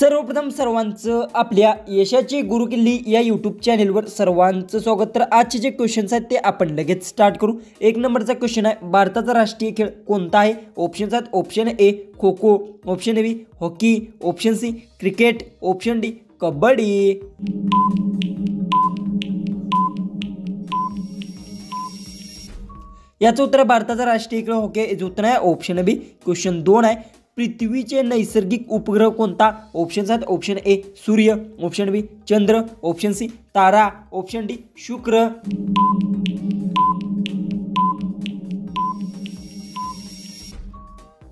सर्वप्रथम सर्वांचं आपल्या यशाची गुरुकिल्ली या यूट्यूब चॅनेलवर सर्वांचं स्वागत। तर आजचे जे क्वेश्चन्स आहेत ते आपण लगेच स्टार्ट करू। एक नंबरचा क्वेश्चन आहे, भारताचा राष्ट्रीय खेळ कोणता आहे? ऑप्शन्स आहेत, option A kho kho, option B hockey, option C cricket, option D kabaddi. याचं उत्तर भारताचा राष्ट्रीय खेळ हॉकी याचं उत्तर आहे ऑप्शन बी। क्वेश्चन 2 आहे, पृथ्वीचे नैसर्गिक उपग्रह कोणता? ऑप्शन्स आहेत, ऑप्शन ए सूर्य, ऑप्शन बी चंद्र, ऑप्शन सी तारा, ऑप्शन डी शुक्र।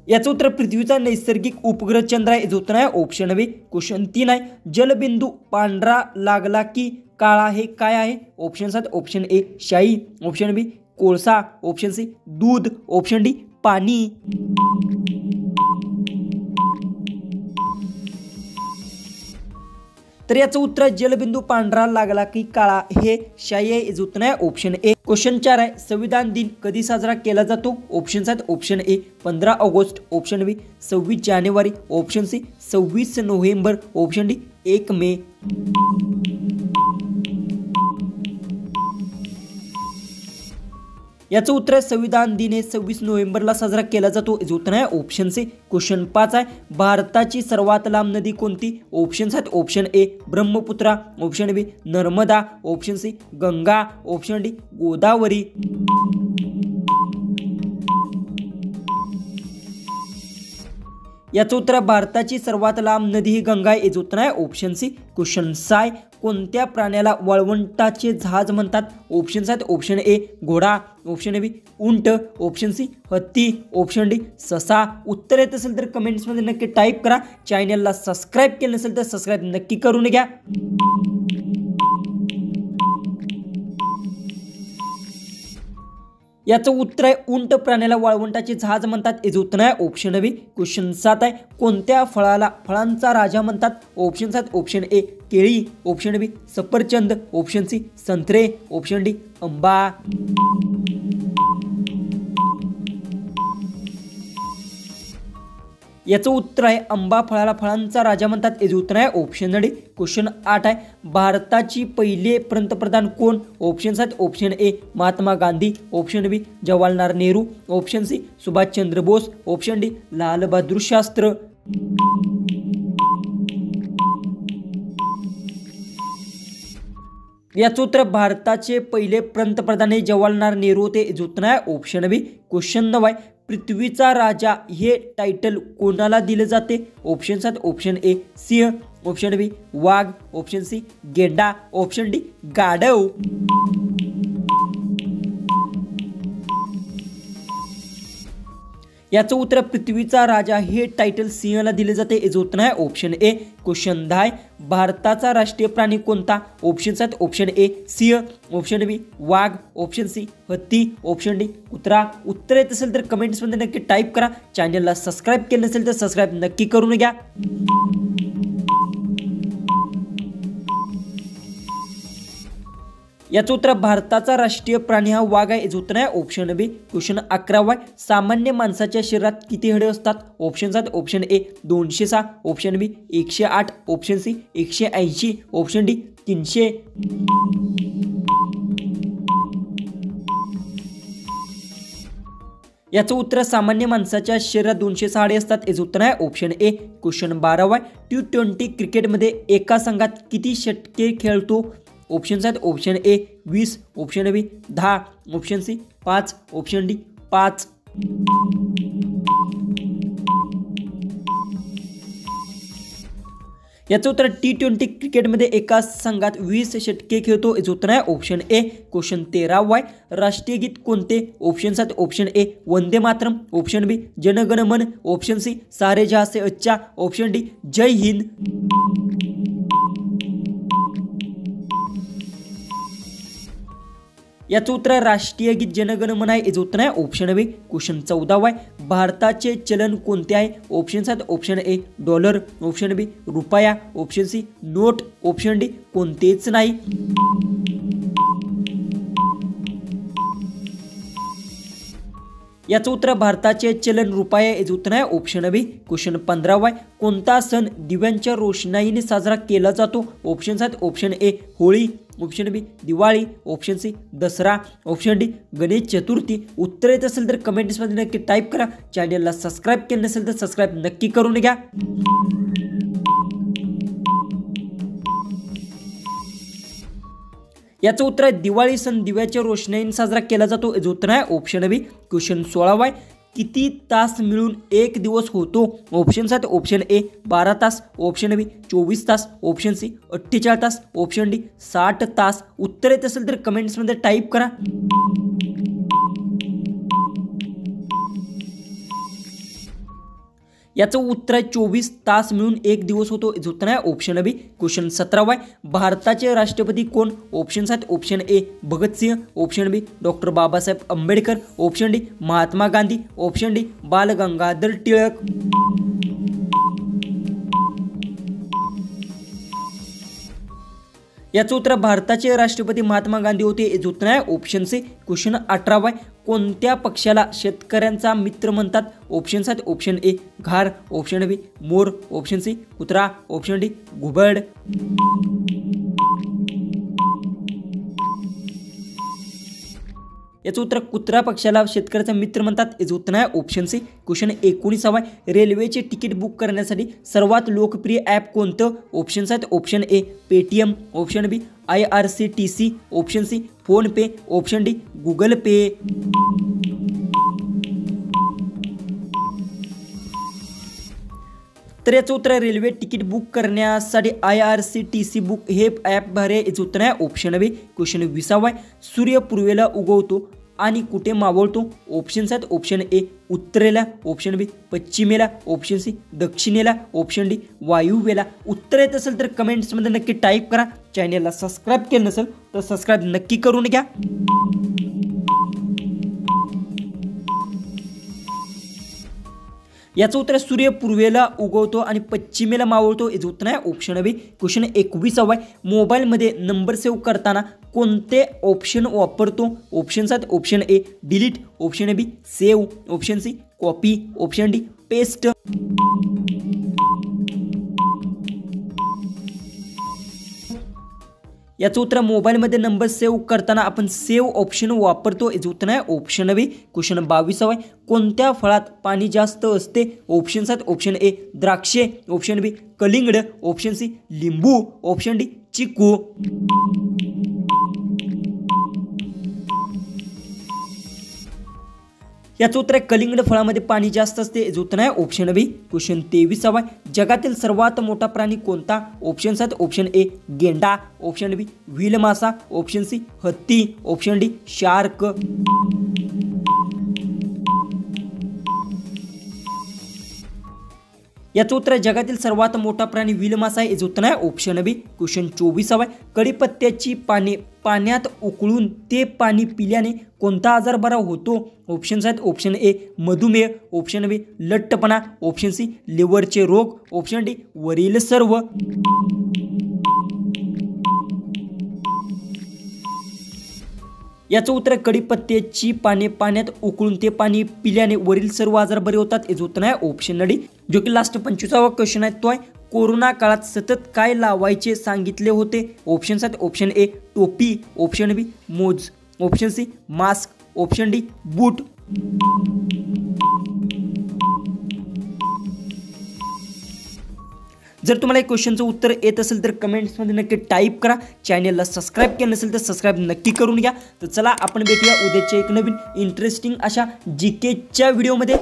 याचं उत्तर पृथ्वीचा नैसर्गिक उपग्रह चंद्र आहे याचं उत्तर आहे ऑप्शन बी। क्वेश्चन 3 आहे, जलबिंदू पांढरा लागला की काळा हे काय आहे? ऑप्शन्स आहेत, ऑप्शन ए शाई, ऑप्शन बी कोळसा, ऑप्शन सी दूध, ऑप्शन डी पाणी। तर याचं उत्तर जलबिंदू पांढरा लागला की काळा हे शाई आहे याचं उत्तर आहे ऑप्शन ए। क्वेश्चन 4 आहे, संविधान दिन कधी साजरा केला जातो? ऑप्शन्स आहेत, option A 15 August, option B 26 जानेवारी, option C 26 November, option D 1 May. याचं उत्तर आहे संविधान दिन हे 26 नोव्हेंबरला साजरा केला जातो याचं उत्तर आहे ऑप्शन सी। क्वेश्चन 5 आहे, भारताची सर्वात लांब नदी कोणती? ऑप्शन्स आहेत, option A Brahmaputra, option B Narmada, option C Ganga, option D Godavari. याचं उत्तर भारताची सर्वात लांब नदी ही गंगा आहे याचं उत्तर आहे ऑप्शन सी। क्वेश्चन 6, कोणत्या प्राण्याला वाळवंटाचे जहाज म्हणतात? ऑप्शन्स आहेत, ऑप्शन ए घोडा, ऑप्शन बी उंट, ऑप्शन सी हत्ती, ऑप्शन डी ससा। उत्तर येत असेल तर कमेंट्समध्ये नक्की टाईप करा। चॅनलला सबस्क्राईब केलं नसेल तर सबस्क्राईब नक्की करून घ्या। याचं उत्तर आहे उंट प्राण्याला वाळवंटाचे जहाज म्हणतात याचं उत्तर आहे ऑप्शन बी। क्वेश्चन 7 आहे, कोणत्या फळांचा राजा म्हणतात? ऑप्शन्स आहेत, ऑप्शन ए केळी, ऑप्शन बी सफरचंद, ऑप्शन सी संत्रे, ऑप्शन डी आंबा। याचं उत्तर आहे आंबा फळांचा राजा म्हणतात याचं उत्तर आहे ऑप्शन डी। क्वेश्चन 8 आहे, भारताची पहिले पंतप्रधान कोण? ऑप्शन्स आहेत, option A Mahatma Gandhi, option B Jawaharlal Nehru, option C Subhashchandra Bose, option D Lal Bahadur Shastri. याचं उत्तर भारताचे पहिले पंतप्रधान हे जवाहरलाल नेहरू होते याचं उत्तर आहे ऑप्शन बी। क्वेश्चन 9 आहे, पृथ्वीचा राजा हे टायटल कोणाला दिले जाते? ऑप्शन्स आहेत, ऑप्शन ए सिंह, ऑप्शन बी वाघ, ऑप्शन सी गेंडा, ऑप्शन डी गाढव। याचं उत्तर पृथ्वीचा राजा हे टायटल सिंहला दिले जाते याचं उत्तर आहे ऑप्शन ए। क्वेश्चन 10, भारताचा राष्ट्रीय प्राणी कोणता? ऑप्शन्स आहेत, ऑप्शन ए सिंह, ऑप्शन बी वाघ, ऑप्शन सी हत्ती, ऑप्शन डी कुत्रा। उत्तर येत असेल तर कमेंट्समध्ये नक्की टाईप करा। चॅनलला सबस्क्राईब केलं नसेल तर सबस्क्राईब नक्की करून घ्या। याचं उत्तर भारताचा राष्ट्रीय प्राणी हा वाघ आहे याचं उत्तर आहे ऑप्शन बी। क्वेश्चन 11 आहे, सामान्य माणसाच्या शरीरात किती हाडे असतात? ऑप्शन्स आहेत, option A 206, option B 108, option C 180, option D 300। याचं उत्तर सामान्य माणसाच्या शरीरात 206 हाडे असतात याचं उत्तर आहे ऑप्शन ए। क्वेश्चन 12 आहे, T20 क्रिकेटमध्ये एका संघात किती षटके खेळतो? ऑप्शन्स आहेत, option A 20, option B 10, option C 5, option D 5। याचं उत्तर T20 क्रिकेटमध्ये एका संघात 20 षटके खेळतो याचं उत्तर आहे ऑप्शन ए। क्वेश्चन 13 आहे, राष्ट्रीय गीत कोणते? ऑप्शन्स आहेत, option A Vande Mataram, option B Janagana Mana, option C सारे जहां से अच्छा, ऑप्शन डी जय हिंद। याचं उत्तर राष्ट्रीय गीत जनगण मन आहे याचं उत्तर आहे ऑप्शन बी। क्वेश्चन 14 आहे, भारताचे चलन कोणते आहे? ऑप्शन्स आहेत, option A dollar, option B रुपया, option C note, option D कोणतेच नाही। याचं उत्तर भारताचे चलन रुपये याचं उत्तर आहे ऑप्शन बी. क्वेश्चन 15 आहे. कोणता सण दिव्यांच्या रोषणाईने साजरा केला जातो? ऑप्शन्स आहेत option A Holi, option B Diwali, option C Dasara, option D Ganesh Chaturthi. उत्तर येत असेल तर कमेंट्समध्ये नक्की टाईप करा. चॅनलला सबस्क्राईब केलं नसेल तर सबस्क्राईब नक्की करून घ्या. याचं उत्तर आहे दिवाळी सण दिव्याच्या रोषणाईने साजरा केला जातो. याचं उत्तर आहे ऑप्शन बी. क्वेश्चन 16 आहे. किती तास मिळून एक दिवस होतो? ऑप्शन्स आहेत ऑप्शन ए 12 तास, ऑप्शन बी 24 तास, ऑप्शन सी 48 तास, ऑप्शन डी 60 तास. उत्तर येत असेल तर कमेंट्समध्ये टाईप करा. याचं उत्तर आहे 24 तास मिळून एक दिवस होतो. याचं उत्तर आहे ऑप्शन बी. क्वेश्चन 17 आहे. भारताचे राष्ट्रपती कोण? ऑप्शन्स आहेत option A Bhagatsingh, option B doctor Babasaheb Ambedkar, option D Mahatma Gandhi, option D Bal Gangadhar Tilak. याचं उत्तर भारताचे राष्ट्रपती महात्मा गांधी होते. याचं उत्तर आहे ऑप्शन सी. क्वेश्चन 18 आहे. कोणत्या पक्षाला शेतकऱ्यांचा मित्र म्हणतात? ऑप्शन्स आहेत ऑप्शन ए घार, ऑप्शन बी मोर, ऑप्शन सी कुत्रा, ऑप्शन डी घुबड. याचं उत्तर कुत्रा पक्षाला शेतकऱ्याचा मित्र म्हणतात. याचं उत्तर आहे ऑप्शन सी. क्वेश्चन 19 आहे. रेल्वेचे तिकीट बुक करण्यासाठी सर्वात लोकप्रिय ॲप कोणतं? ऑप्शन्स आहेत option A Paytm, option B IRCTC, option C PhonePe, option D Google Pay. तर याचं उत्तर आहे रेल्वे तिकीट बुक करण्यासाठी IRCTC बुक हे ॲप भारी आहे. याचं उत्तर आहे ऑप्शन बी. क्वेश्चन 20 आहे. सूर्य पूर्वेला उगवतो आणि कुठे मावळतो? ऑप्शन्स आहेत ऑप्शन ए उत्तरेला, ऑप्शन बी पश्चिमेला, ऑप्शन सी दक्षिणेला, ऑप्शन डी वायुव्येला. उत्तर येत असेल तर कमेंट्समध्ये नक्की टाईप करा. चॅनलला सबस्क्राईब केलं नसेल तर सबस्क्राईब नक्की करून घ्या. याचं उत्तर सूर्य पूर्वेला उगवतो आणि पश्चिमेला मावळतो. याचं उत्तर आहे ऑप्शन बी. क्वेश्चन 21 आहे. मोबाईलमध्ये नंबर सेव्ह करताना कोणते ऑप्शन वापरतो? ऑप्शन्स आहेत option A delete, option B save, option C copy, option D paste. याचं उत्तर मोबाईलमध्ये नंबर सेव्ह करताना आपण सेव्ह ऑप्शन वापरतो. याचं उत्तर आहे ऑप्शन बी. क्वेश्चन 22 आहे. कोणत्या फळात पाणी जास्त असते? ऑप्शन्स आहेत ऑप्शन ए द्राक्षे, ऑप्शन बी कलिंगड, ऑप्शन सी लिंबू, ऑप्शन डी चिकू. याचं उत्तर आहे कलिंगड फळामध्ये पाणी जास्त असते. याचं उत्तर आहे ऑप्शन बी. क्वेश्चन 23 आहे. जगातील सर्वात मोठा प्राणी कोणता? ऑप्शन्स आहेत ऑप्शन ए गेंडा, ऑप्शन बी व्हील मासा, ऑप्शन सी हत्ती, ऑप्शन डी शार्क. याचं उत्तर आहे जगातील सर्वात मोठा प्राणी व्हील मासा आहे. याचं उत्तर आहे ऑप्शन बी. क्वेश्चन 24 आहे. कढीपत्त्याची पाने पाण्यात उकळून ते पाणी पिल्याने कोणता आजार बरा होतो? ऑप्शन्स आहेत ऑप्शन ए मधुमेह, ऑप्शन बी लठ्ठपणा, ऑप्शन सी लिव्हरचे रोग, ऑप्शन डी वरील सर्व. याचं उत्तर कढीपत्त्याची पाने पाण्यात उकळून ते पाणी पिल्याने वरील सर्व आजार बरे होतात. याचं उत्तर आहे ऑप्शन डी. जो की लास्ट 25वा क्वेश्चन आहे तो आहे कोरोना काळात सतत काय लावायचे सांगितले होते? ऑप्शन्स आहेत ऑप्शन ए टोपी, ऑप्शन बी मोज, option C mask, option D boot. जर तुम्हाला एक क्वेश्चनचं उत्तर येत असेल तर कमेंट्समध्ये नक्की टाईप करा. चॅनलला सबस्क्राईब केलं नसेल तर सबस्क्राईब नक्की करून घ्या. तर चला आपण भेटूया उद्याच्या एक नवीन इंटरेस्टिंग अशा GKच्या व्हिडिओमध्ये.